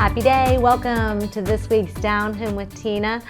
Happy day. Welcome to this week's Down Home with Tina.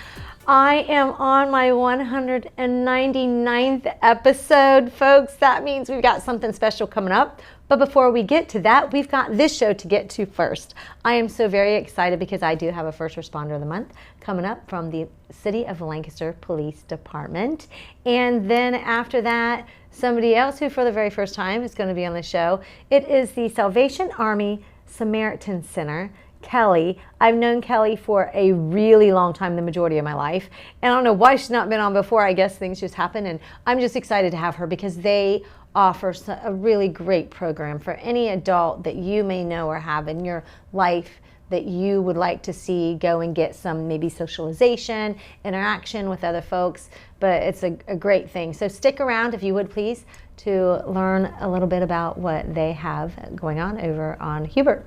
I am on my 199th episode, folks. That means we've got something special coming up. But before we get to that, we've got this show to get to first. I am so very excited because I do have a First Responder of the Month coming up from the City of Lancaster Police Department. And then after that, somebody else who for the very first time is going to be on the show. It is the Salvation Army Samaritan Center. Kelly. I've known Kelly for a really long time, the majority of my life. And I don't know why she's not been on before. I guess things just happen. And I'm just excited to have her because they offer a really great program for any adult that you may know or have in your life that you would like to see go and get some maybe socialization, interaction with other folks. But it's a great thing. So stick around, if you would please, to learn a little bit about what they have going on over on Hubert.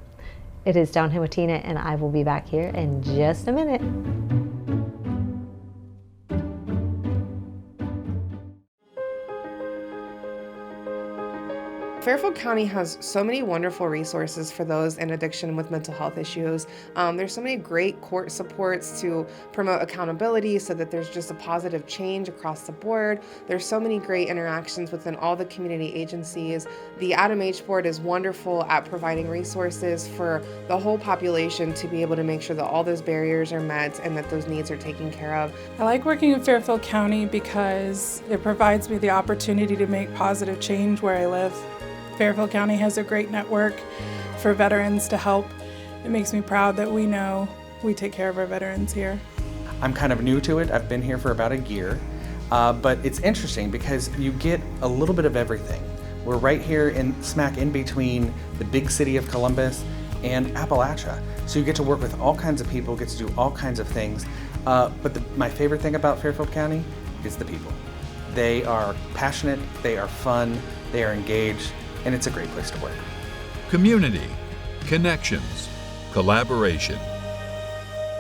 It is Down Home with Tina, and I will be back here in just a minute. Fairfield County has so many wonderful resources for those in addiction with mental health issues. There's so many great court supports to promote accountability so that there's just a positive change across the board. There's so many great interactions within all the community agencies. The Adam H. Board is wonderful at providing resources for the whole population to be able to make sure that all those barriers are met and that those needs are taken care of. I like working in Fairfield County because it provides me the opportunity to make positive change where I live. Fairfield County has a great network for veterans to help. It makes me proud that we know we take care of our veterans here. I'm kind of new to it. I've been here for about a year, but it's interesting because you get a little bit of everything. We're right here smack in between the big city of Columbus and Appalachia. So you get to work with all kinds of people, get to do all kinds of things. But my favorite thing about Fairfield County is the people. They are passionate, they are fun, they are engaged, and it's a great place to work. Community, connections, collaboration.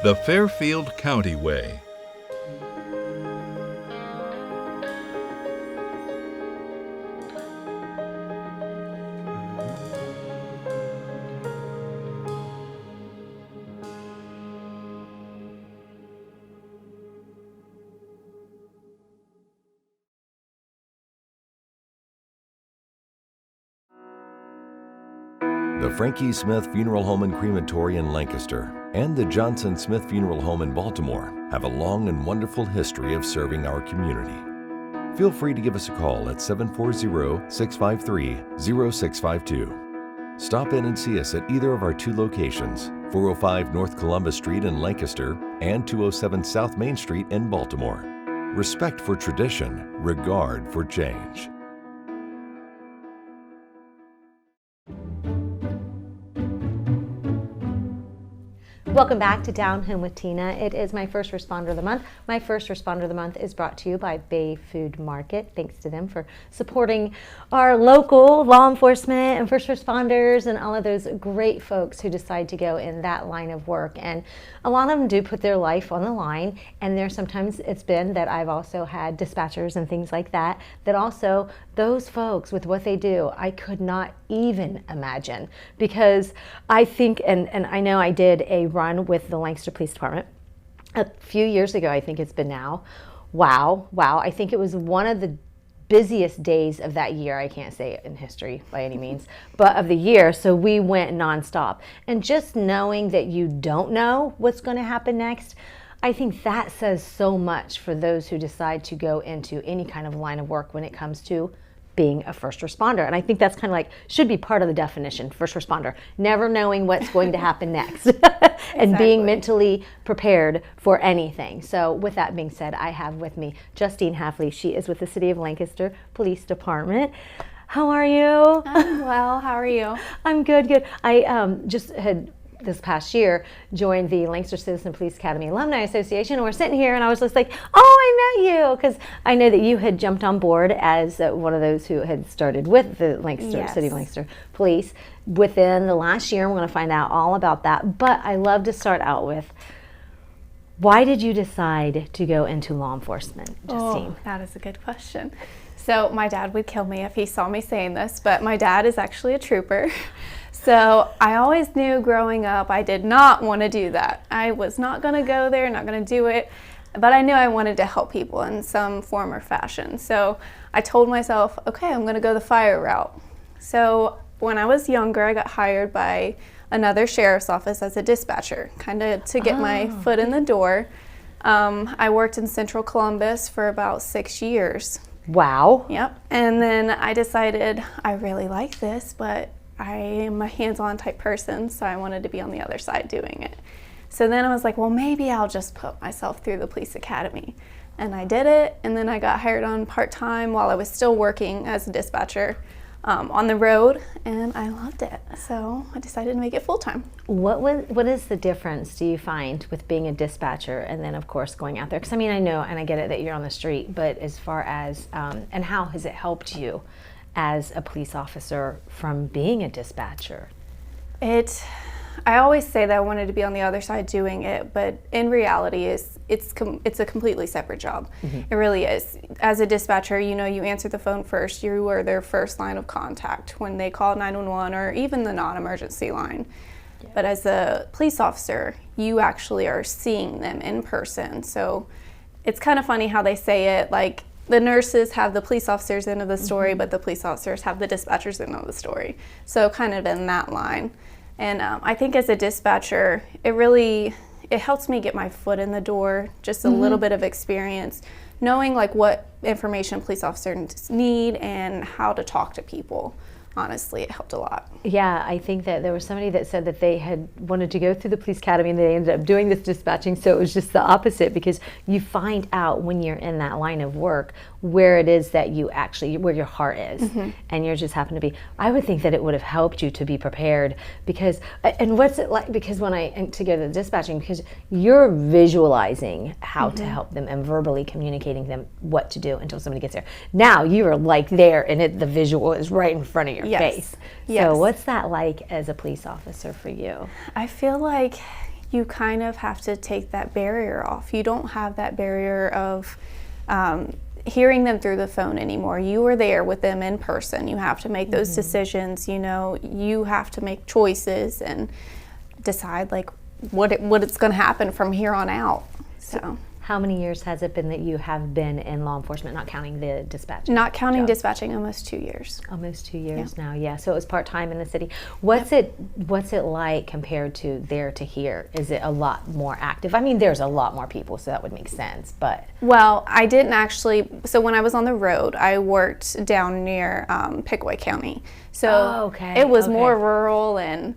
The Fairfield County Way. The Frankie Smith Funeral Home and Crematory in Lancaster and the Johnson Smith Funeral Home in Baltimore have a long and wonderful history of serving our community. Feel free to give us a call at 740-653-0652. Stop in and see us at either of our two locations, 405 North Columbus Street in Lancaster and 207 South Main Street in Baltimore. Respect for tradition, regard for change. Welcome back to Down Home with Tina. It is my First Responder of the Month. My First Responder of the Month is brought to you by Bay Food Market. Thanks to them for supporting our local law enforcement and first responders and all of those great folks who decide to go in that line of work. And a lot of them do put their life on the line. And there's sometimes it's been that I've also had dispatchers and things like that, that also those folks with what they do, I could not even imagine, because I think, and I know I did a run with the Lancaster Police Department a few years ago, I think it's been now. Wow. I think it was one of the busiest days of that year. I can't say it in history by any means, but of the year. So we went nonstop. And just knowing that you don't know what's going to happen next, I think that says so much for those who decide to go into any kind of line of work when it comes to being a first responder. And I think that's kind of like, should be part of the definition, first responder, never knowing what's going to happen next and being mentally prepared for anything. So with that being said, I have with me Justine Hafley. She is with the City of Lancaster Police Department. How are you? I'm well. How are you? I'm good. I just had this past year joined the Lancaster Citizen Police Academy Alumni Association, and we're sitting here and I was just like, oh, I met you, because I know that you had jumped on board as one of those who had started with the Lancaster City of Lancaster Police within the last year. We're going to find out all about that, but I love to start out with, why did you decide to go into law enforcement, Justine? Oh, that is a good question. So my dad would kill me if he saw me saying this, but my dad is actually a trooper. So I always knew growing up I did not want to do that. I was not going to go there, not going to do it, but I knew I wanted to help people in some form or fashion. So I told myself, okay, I'm going to go the fire route. So when I was younger, I got hired by another sheriff's office as a dispatcher, kind of to get my foot in the door. I worked in Central Columbus for about 6 years. Wow. Yep. And then I decided I really like this, but I am a hands-on type person, so I wanted to be on the other side doing it. So then I was like, well, maybe I'll just put myself through the police academy. And I did it, and then I got hired on part-time while I was still working as a dispatcher on the road, and I loved it. So I decided to make it full-time. What is the difference, do you find, with being a dispatcher and then, of course, going out there? Because, I mean, I know, and I get it that you're on the street, but as far as, and how has it helped you as a police officer from being a dispatcher? I always say that I wanted to be on the other side doing it, but in reality, it's a completely separate job. It really is. As a dispatcher, you answer the phone first. You are their first line of contact when they call 911 or even the non-emergency line. Yeah. But as a police officer, you actually are seeing them in person. So it's kind of funny how they say it, like the nurses have the police officers end of the story, but the police officers have the dispatchers end of the story. So kind of in that line. And I think as a dispatcher, it helps me get my foot in the door, just a little bit of experience, knowing like what information police officers need and how to talk to people. Honestly, it helped a lot. Yeah, I think that there was somebody that said that they had wanted to go through the police academy and they ended up doing this dispatching, so it was just the opposite, because you find out when you're in that line of work where it is that you actually, where your heart is, and you just happen to be. I would think that it would have helped you to be prepared, because, and what's it like, because when to go to the dispatching, because you're visualizing how to help them and verbally communicating them what to do until somebody gets there. Now you are like there, and the visual is right in front of your face. So what's that like as a police officer for you? I feel like you kind of have to take that barrier off. You don't have that barrier of hearing them through the phone anymore. You are there with them in person. You have to make those decisions. You have to make choices and decide like what it's going to happen from here on out. So how many years has it been that you have been in law enforcement, not counting the dispatching? Not counting dispatching, almost 2 years. Almost 2 years now, yeah. So it was part-time in the city. What's it like compared to there to here? Is it a lot more active? I mean, there's a lot more people, so that would make sense, but. Well, I didn't actually, so when I was on the road, I worked down near Pickaway County. So it was more rural and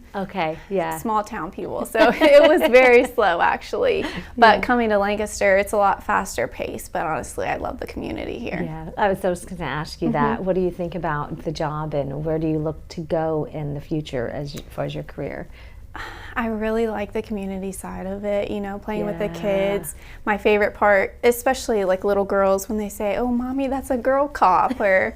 small town people. So it was very slow, actually. But coming to Lancaster, it's a lot faster paced. But honestly, I love the community here. Yeah, I was just going to ask you that. What do you think about the job, and where do you look to go in the future as far as your career? I really like the community side of it, playing with the kids. My favorite part, especially like little girls, when they say, "Oh, mommy, that's a girl cop," or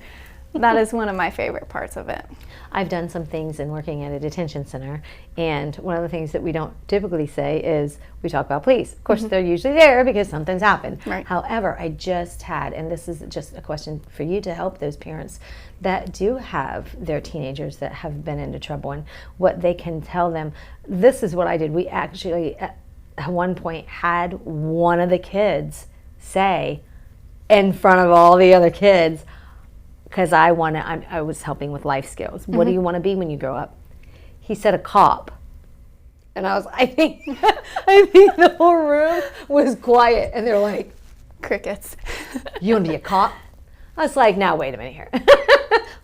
that is one of my favorite parts of it. I've done some things in working at a detention center, and one of the things that we don't typically say is we talk about police. Of course, they're usually there because something's happened. Right. However, I just had, and this is just a question for you to help those parents that do have their teenagers that have been into trouble, and what they can tell them. This is what I did. We actually, at one point, had one of the kids say in front of all the other kids, because I was helping with life skills. What do you want to be when you grow up? He said a cop. And I think the whole room was quiet, and they're like, crickets. You want to be a cop? I was like, now wait a minute here.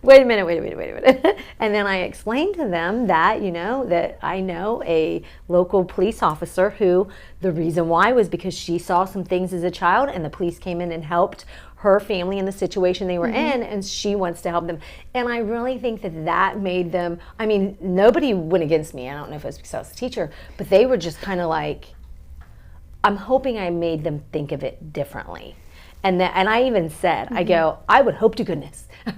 Wait a minute. And then I explained to them that, that I know a local police officer who the reason why was because she saw some things as a child, and the police came in and helped her family in the situation they were in, and she wants to help them. And I really think that made them, I mean, nobody went against me. I don't know if it was because I was a teacher, but they were just kind of like, I'm hoping I made them think of it differently. And I even said, I go, I would hope to goodness. I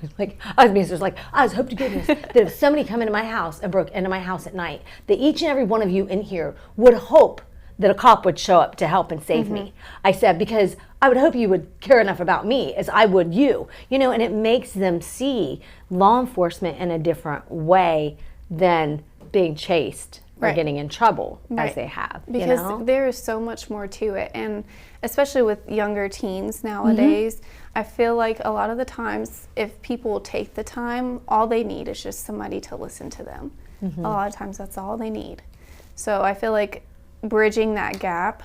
was hope to goodness that if somebody come into my house and broke into my house at night, that each and every one of you in here would hope that a cop would show up to help and save me. I said, because I would hope you would care enough about me as I would you. And it makes them see law enforcement in a different way than being chased or Right. getting in trouble as Right. they have. Because you know? there is so much more to it, and especially with younger teens nowadays, I feel like a lot of the times if people take the time, all they need is just somebody to listen to them. A lot of times that's all they need. So I feel like bridging that gap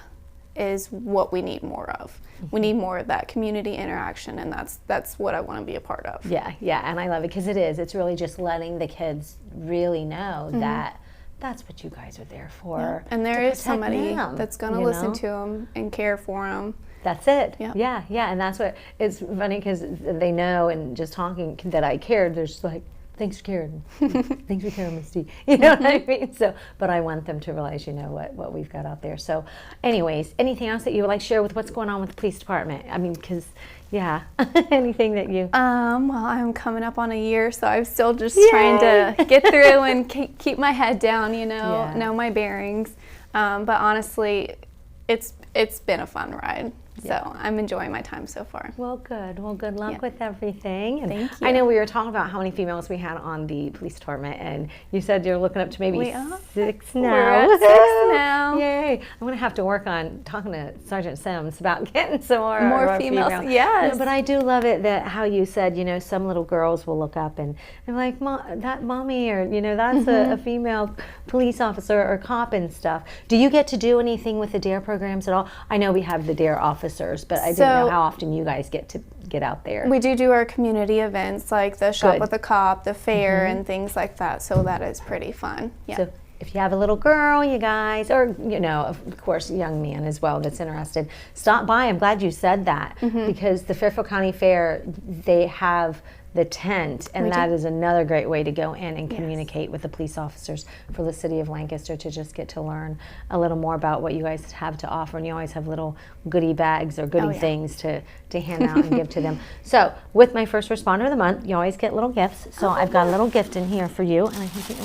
is what we need more of. We need more of that community interaction, and that's what I want to be a part of. Yeah, and I love it because it's really just letting the kids really know that that's what you guys are there for. And there to is protect somebody them, that's going to you listen know? to them and care for them. That's it. Yep. Yeah, and that's what, it's funny because they know, and just talking that I cared, they're just like, thanks for caring. Thanks for caring, Misty. You know what I mean? So, but I want them to realize, what we've got out there. So anyways, anything else that you would like to share with what's going on with the police department? I mean, because, anything that you... Well, I'm coming up on a year, so I'm still just trying to get through and keep my head down, know my bearings. But honestly, it's been a fun ride. So I'm enjoying my time so far. Well, good. Well, good luck with everything. And Thank you. I know we were talking about how many females we had on the police department, and you said you're looking up to maybe 6 now. We're at 6 now. Yay. I'm going to have to work on talking to Sergeant Sims about getting some more females. Yes. No, but I do love it that how you said, some little girls will look up and they're like, that mommy, or, that's a female police officer or cop and stuff. Do you get to do anything with the DARE programs at all? I know we have the DARE officers, but I didn't know how often you guys get to get out there. We do our community events like the Shop with the Cop, the fair, and things like that. So that is pretty fun. Yeah. So if you have a little girl, you guys, or, of course, a young man as well that's interested, stop by. I'm glad you said that because the Fairfield County Fair, they have the tent, and that is another great way to go in and communicate with the police officers for the city of Lancaster to just get to learn a little more about what you guys have to offer. And you always have little goodie bags or goodie things to hand out and give to them. So with my first responder of the month, you always get little gifts. So I've got a little gift in here for you, and I can get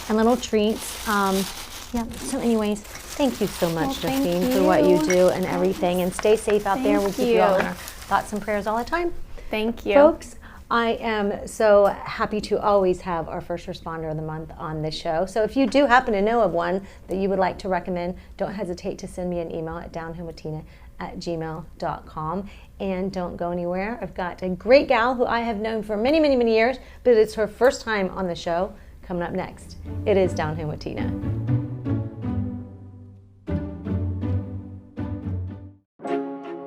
and little treats. So anyways, thank you so much, Justine, for what you do and everything. And stay safe out there. We keep you all in our thoughts and prayers all the time. Thank you. Folks, I am so happy to always have our first responder of the month on the show. So if you do happen to know of one that you would like to recommend, don't hesitate to send me an email at downhomewithtina@gmail.com. And don't go anywhere. I've got a great gal who I have known for many, many, many years, but it's her first time on the show. Coming up next, it is Down Home with Tina.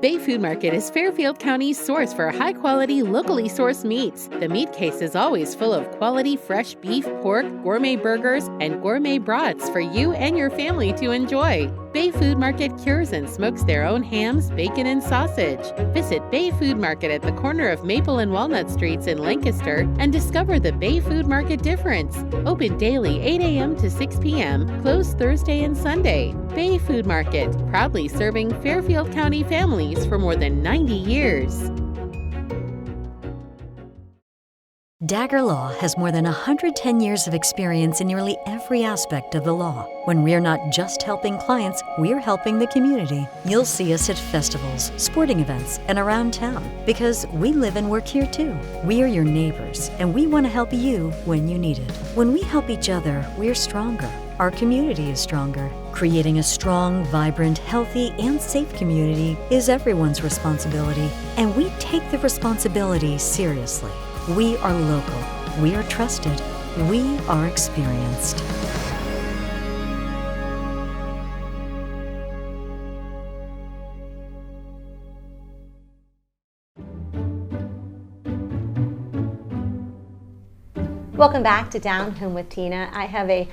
Bay Food Market is Fairfield County's source for high-quality, locally sourced meats. The meat case is always full of quality fresh beef, pork, gourmet burgers, and gourmet brats for you and your family to enjoy. Bay Food Market cures and smokes their own hams, bacon, and sausage. Visit Bay Food Market at the corner of Maple and Walnut Streets in Lancaster and discover the Bay Food Market difference. Open daily 8 a.m. to 6 p.m., closed Thursday and Sunday. Bay Food Market, proudly serving Fairfield County families for more than 90 years. Dagger Law has more than 110 years of experience in nearly every aspect of the law. When we're not just helping clients, we're helping the community. You'll see us at festivals, sporting events, and around town because we live and work here too. We are your neighbors, and we want to help you when you need it. When we help each other, we're stronger. Our community is stronger. Creating a strong, vibrant, healthy, and safe community is everyone's responsibility, and we take the responsibility seriously. We are local. We are trusted. We are experienced. Welcome back to Down Home with Tina. I have a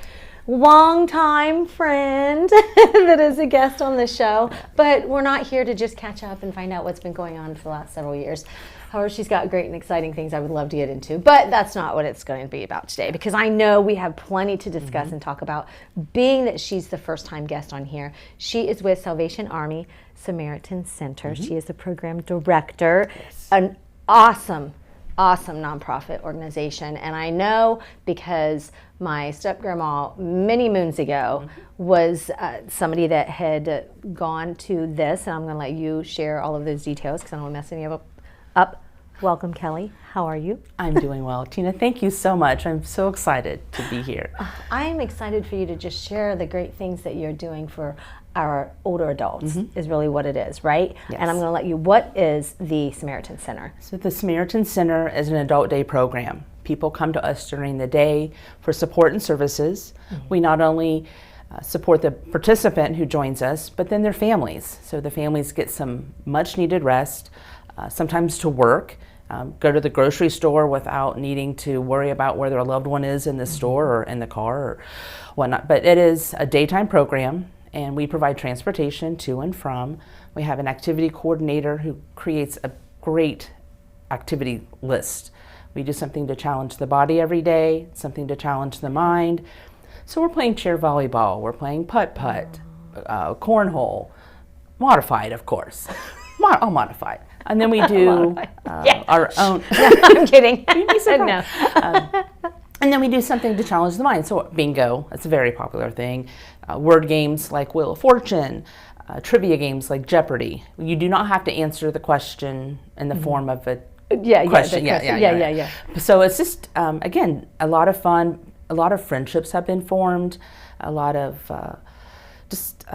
longtime friend that is a guest on the show, but we're not here to just catch up and find out what's been going on for the last several years. However, she's got great and exciting things I would love to get into, but that's not what it's going to be about today because I know we have plenty to discuss and talk about. Being that she's the first time guest on here, she is with Salvation Army Samaritan Center. She is the program director, an awesome nonprofit organization. And I know because my step-grandma many moons ago was somebody that had gone to this, and I'm going to let you share all of those details because I don't want to mess any of it up. Welcome, Kelly. How are you? I'm doing well. Tina, thank you so much. I'm so excited to be here. I'm excited for you to just share the great things that you're doing for our older adults, is really what it is, right? Yes. And I'm going to let you, what is the Samaritan Center? So the Samaritan Center is an adult day program. People come to us during the day for support and services. We not only support the participant who joins us, but then their families. So the families get some much needed rest, sometimes to work, go to the grocery store without needing to worry about where their loved one is in the store or in the car or whatnot. But it is a daytime program, and we provide transportation to and from. We have an activity coordinator who creates a great activity list. We do something to challenge the body every day, something to challenge the mind. So we're playing chair volleyball, we're playing putt-putt, cornhole, modified, of course. All modified. And then we do our own. I'm kidding. No. And then we do something to challenge the mind. So bingo, that's a very popular thing. Word games like Wheel of Fortune, trivia games like Jeopardy. You do not have to answer the question in the form of a question. Yeah. So it's just, again, a lot of fun. A lot of friendships have been formed. A lot of just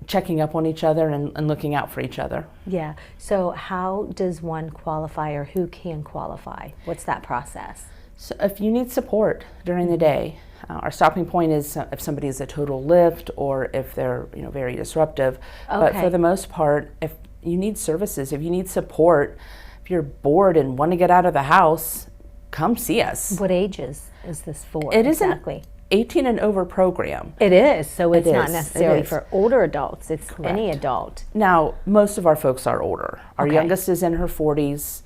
checking up on each other and looking out for each other. Yeah. So how does one qualify, or who can qualify? What's that process? So if you need support during the day, our stopping point is if somebody is a total lift or if they're very disruptive. Okay. But for the most part, if you need services, if you need support, if you're bored and want to get out of the house, come see us. What ages is this for? It is exactly. an 18 and over program. It is, so it's It not is. necessarily It is. for older adults. It's any Correct. adult. Now, most of our folks are older. Our Okay. youngest is in her 40s.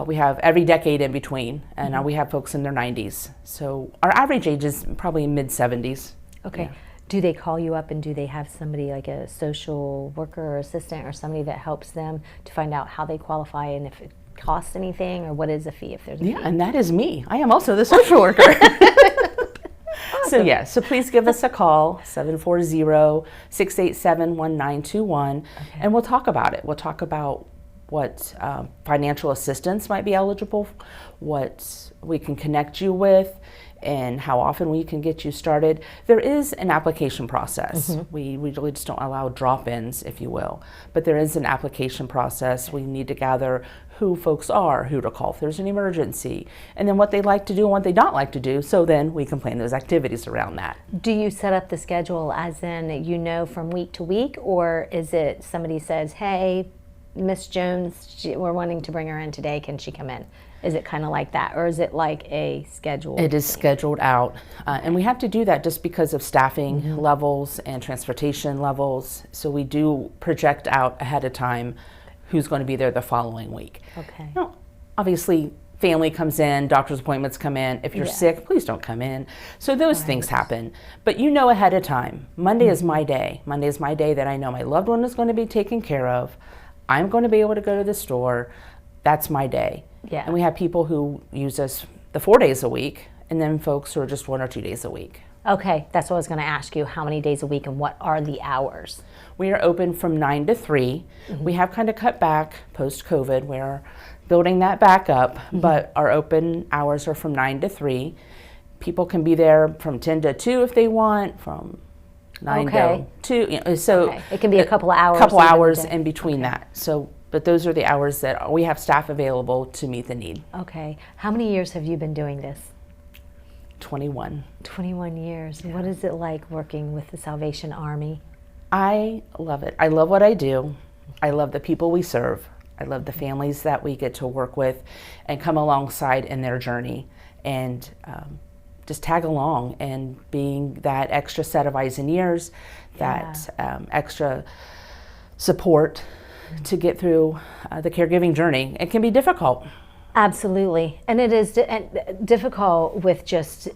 We have every decade in between, and we have folks in their 90s. So our average age is probably mid-70s. Okay. Yeah. Do they call you up and do they have somebody like a social worker or assistant or somebody that helps them to find out how they qualify and if it costs anything, or what is the fee if there's a fee? Yeah, and that is me. I am also the social worker. So please give us a call, 740-687-1921, and we'll talk about it. We'll talk about what financial assistance might be eligible, what we can connect you with, and how often we can get you started. There is an application process. We really just don't allow drop-ins, if you will, but there is an application process. We need to gather who folks are, who to call if there's an emergency, and then what they like to do and what they don't like to do, so then we can plan those activities around that. Do you set up the schedule as in, from week to week, or is it somebody says, hey, Miss Jones, we're wanting to bring her in today, can she come in? Is it kind of like that, or is it like a schedule? It is scheduled out, and we have to do that just because of staffing levels and transportation levels. So we do project out ahead of time who's going to be there the following week. Okay. Now, obviously, family comes in, doctor's appointments come in. If you're sick, please don't come in. So those things happen. But ahead of time. Monday is my day. Monday is my day that I know my loved one is going to be taken care of. I'm going to be able to go to the store. That's my day. Yeah. And we have people who use us the 4 days a week, and then folks who are just 1 or 2 days a week. Okay, that's what I was going to ask you. How many days a week and what are the hours? We are open from 9 to 3. We have kind of cut back post-COVID. We're building that back up, but our open hours are from 9 to 3. People can be there from 10 to 2 if they want, from 9 to 2. So it can be a couple of hours. couple hours in between that. So, but those are the hours that we have staff available to meet the need. Okay. How many years have you been doing this? 21. 21 years. What is it like working with the Salvation Army? I love it. I love what I do. I love the people we serve. I love the families that we get to work with and come alongside in their journey and just tag along and being that extra set of eyes and ears, that extra support to get through the caregiving journey. It can be difficult. Absolutely. And it is difficult with just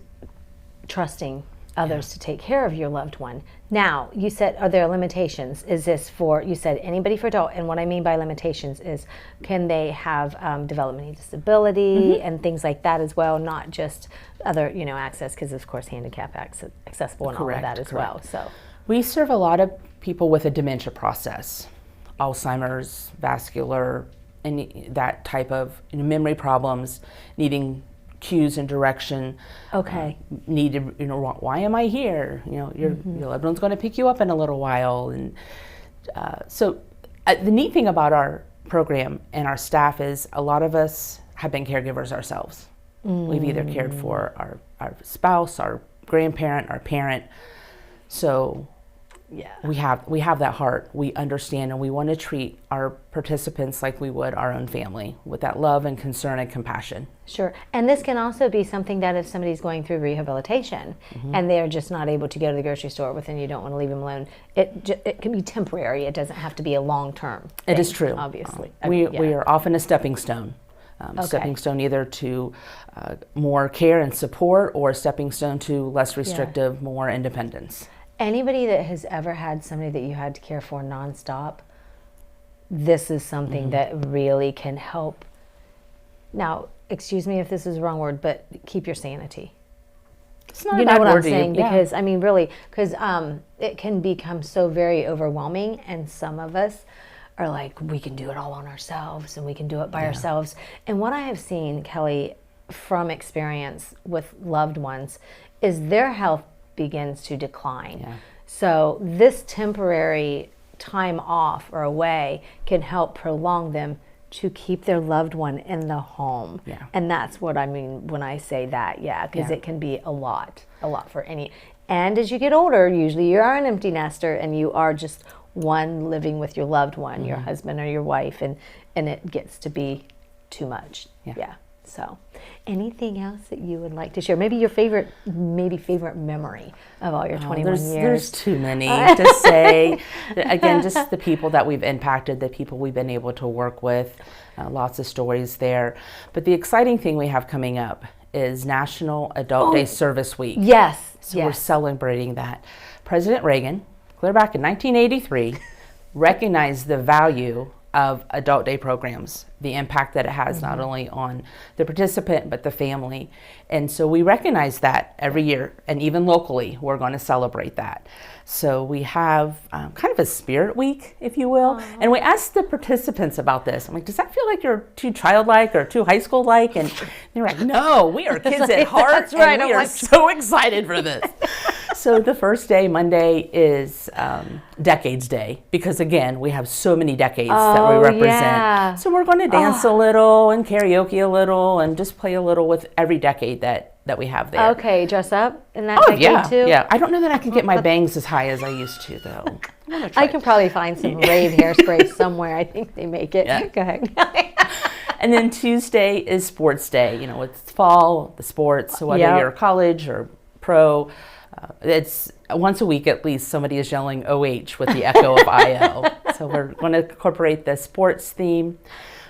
trusting others to take care of your loved one. Now, you said, are there limitations? Is this for, you said anybody for adult, and what I mean by limitations is, can they have developmental disability and things like that as well, not just other, access, because of course handicap accessible and all of that as well. So we serve a lot of people with a dementia process, Alzheimer's, vascular, any that type of memory problems, needing cues and direction. Okay. Needed, why am I here? Your loved one's going to pick you up in a little while, and so the neat thing about our program and our staff is a lot of us have been caregivers ourselves. We've either cared for our spouse, our grandparent, our parent. So yeah, we have that heart. We understand, and we want to treat our participants like we would our own family, with that love and concern and compassion. Sure. And this can also be something that if somebody's going through rehabilitation and they're just not able to go to the grocery store with, and you don't want to leave them alone, it can be temporary. It doesn't have to be a long-term thing. It is true. Obviously. We are often a stepping stone. Stepping stone either to more care and support, or stepping stone to less restrictive, more independence. Anybody that has ever had somebody that you had to care for nonstop, this is something that really can help. Now, excuse me if this is the wrong word, but keep your sanity. It's not You a know bad what word I'm to you. saying? Yeah. Because, I mean, really, because it can become so very overwhelming, and some of us are like, we can do it all on ourselves, and we can do it by ourselves. And what I have seen, Kelly, from experience with loved ones, is their health begins to decline. Yeah. So this temporary time off or away can help prolong them to keep their loved one in the home. Yeah. And that's what I mean when I say that, because it can be a lot for any. And as you get older, usually you are an empty nester, and you are just one living with your loved one, your husband or your wife, and it gets to be too much. Yeah. So, anything else that you would like to share? Maybe your favorite memory of all your 21 years. There's too many to say. Again, just the people that we've impacted, the people we've been able to work with, lots of stories there. But the exciting thing we have coming up is National Adult Day Service Week. Yes. So we're celebrating that. President Reagan, clear back in 1983, recognized the value of adult day programs, the impact that it has not only on the participant but the family. And so we recognize that every year, and even locally we're going to celebrate that. So we have kind of a spirit week, if you will. And we asked the participants about this. I'm like, does that feel like you're too childlike or too high school-like? And they're like, no, we are kids at heart. That's right. And we are so excited for this. So the first day, Monday, is Decades Day, because again, we have so many decades that we represent. Yeah. So we're going to dance a little and karaoke a little and just play a little with every decade that we have there. Okay, dress up in that decade too? Yeah. I don't know that I can get my bangs as high as I used to, though. I can probably find some rave hairspray somewhere. I think they make it. Yeah. Go ahead. And then Tuesday is Sports Day. It's fall, the sports, so whether you're college or pro, it's once a week at least somebody is yelling OH with the echo of IO. So we're going to incorporate the sports theme.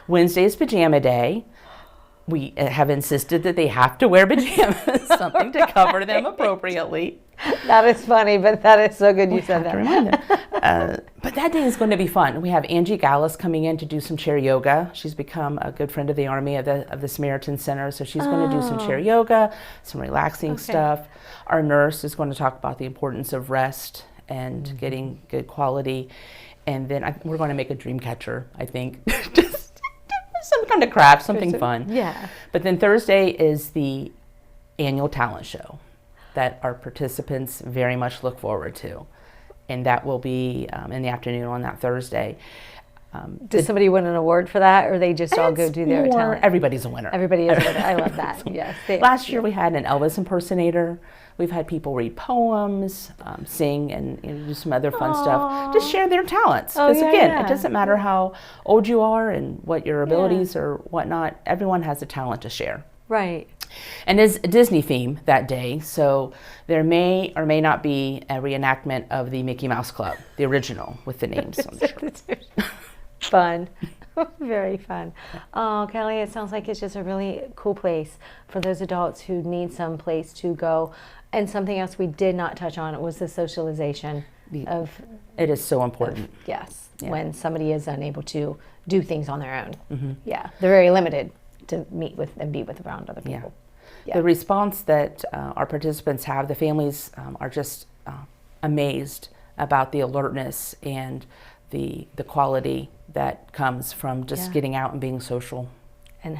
Wednesday is Pajama Day. We have insisted that they have to wear pajamas, something to cover them appropriately. That is funny, but that is so good you said that. To remind them. But that day is going to be fun. We have Angie Gallus coming in to do some chair yoga. She's become a good friend of the Army of the Samaritan Center, so she's going to do some chair yoga, some relaxing stuff. Our nurse is going to talk about the importance of rest and getting good quality. And then we're going to make a dream catcher, I think. Just some kind of craft, something fun. Yeah. But then Thursday is the annual talent show that our participants very much look forward to. And that will be in the afternoon on that Thursday. Does somebody win an award for that, or they just all go do their talent? Everybody's a winner. Everybody is a winner. I love that. Yes. Last year we had an Elvis impersonator. We've had people read poems, sing, and do some other fun stuff. Just share their talents. Because it doesn't matter how old you are and what your abilities or whatnot. Everyone has a talent to share. Right. And it's a Disney theme that day, so there may or may not be a reenactment of the Mickey Mouse Club, the original, with the names on the shirt. Fun. Very fun. Oh, Kelly, it sounds like it's just a really cool place for those adults who need some place to go. And something else we did not touch on was the socialization of... It is so important. When somebody is unable to do things on their own. Yeah, they're very limited to meet with and be with around other people. The response that our participants have, the families are just amazed about the alertness and the quality that comes from just getting out and being social. And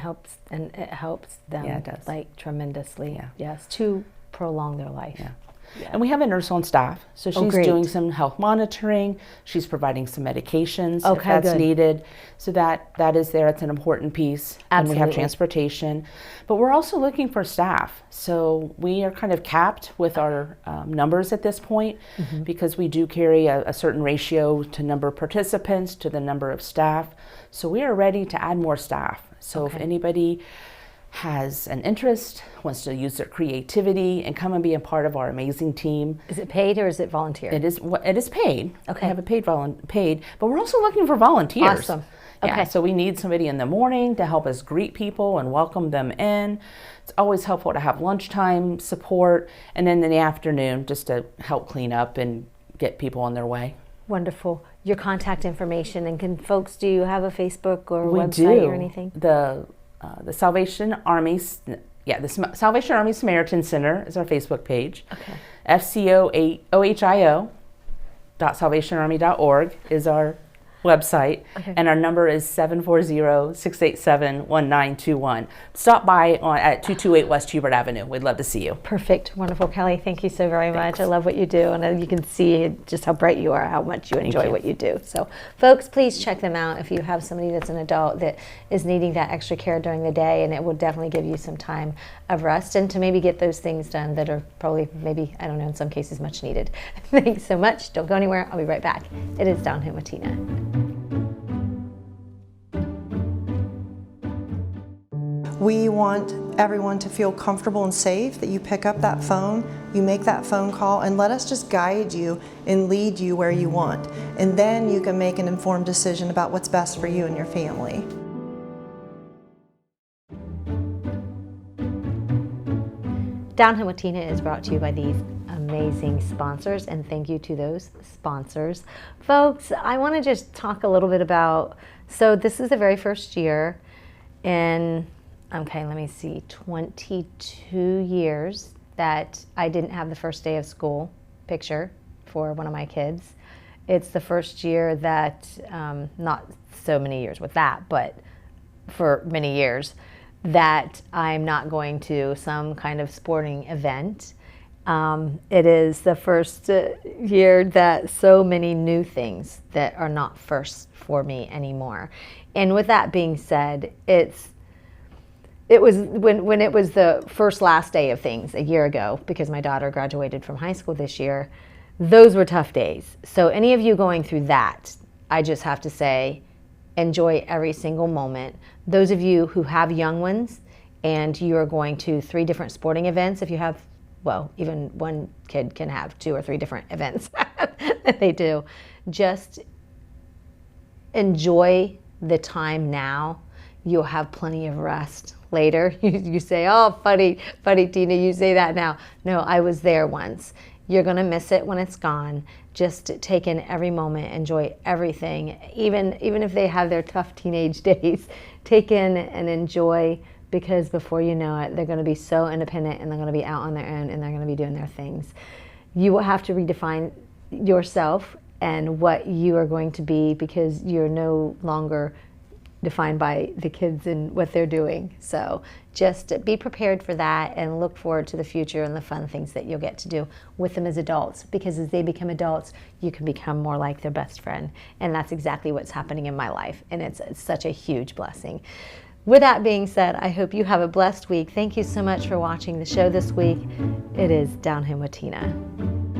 it helps them, Yeah, it does. like, tremendously. Yeah. Yes, to prolong their life. Yeah. And we have a nurse on staff, so she's great. doing some health monitoring. She's providing some medications if Okay, that's good. needed. So that is there. It's an important piece. And we have Absolutely. transportation, but we're also looking for staff. So we are kind of capped with our numbers at this point because we do carry a certain ratio to number of participants to the number of staff. So we are ready to add more staff. So if anybody has an interest, wants to use their creativity and come and be a part of our amazing team. Is it paid or is it volunteer? It is paid. Okay. We have a paid, but we're also looking for volunteers. Awesome. Yeah, Okay. so we need somebody in the morning to help us greet people and welcome them in. It's always helpful to have lunchtime support, and then in the afternoon just to help clean up and get people on their way. Wonderful. Your contact information, and do you have a Facebook or We website do. or anything? The Salvation Army, the Salvation Army Samaritan Center is our Facebook page. Okay. FCOHIO.salvationarmy.org is our website, Okay. and our number is 740-687-1921. Stop by at 228 West Hubert Avenue. We'd love to see you. Perfect. Wonderful. Kelly, thank you so very much. I love what you do, and you can see just how bright you are, how much you enjoy what you do. So, folks, please check them out if you have somebody that's an adult that is needing that extra care during the day, and it will definitely give you some time of rest and to maybe get those things done that are probably, maybe, I don't know, in some cases much needed. Thanks so much. Don't go anywhere. I'll be right back. It is Down Home with Tina. We want everyone to feel comfortable and safe that you pick up that phone, you make that phone call, and let us just guide you and lead you where you want. And then you can make an informed decision about what's best for you and your family. Down Home with Tina is brought to you by these amazing sponsors, and thank you to those sponsors. Folks, I want to just talk a little bit about, so this is the very first year in, okay, let me see, 22 years that I didn't have the first day of school picture for one of my kids. It's the first year that, not so many years with that, but for many years, that I'm not going to some kind of sporting event. It is the first year that so many new things that are not first for me anymore. And with that being said, it was when it was the last day of things a year ago, because my daughter graduated from high school this year, those were tough days. So any of you going through that, I just have to say, enjoy every single moment. Those of you who have young ones and you are going to 3 different sporting events, if you have, well, even one kid can have 2 or 3 different events that they do, just enjoy the time now. You'll have plenty of rest later. You say, oh, funny, Tina, you say that now. No, I was there once. You're going to miss it when it's gone. Just take in every moment, enjoy everything. Even if they have their tough teenage days, take in and enjoy, because before you know it, they're going to be so independent and they're going to be out on their own and they're going to be doing their things. You will have to redefine yourself and what you are going to be, because you're no longer defined by the kids and what they're doing. So just be prepared for that and look forward to the future and the fun things that you'll get to do with them as adults, because as they become adults, you can become more like their best friend. And that's exactly what's happening in my life. And it's such a huge blessing. With that being said, I hope you have a blessed week. Thank you so much for watching the show this week. It is Down Home with Tina.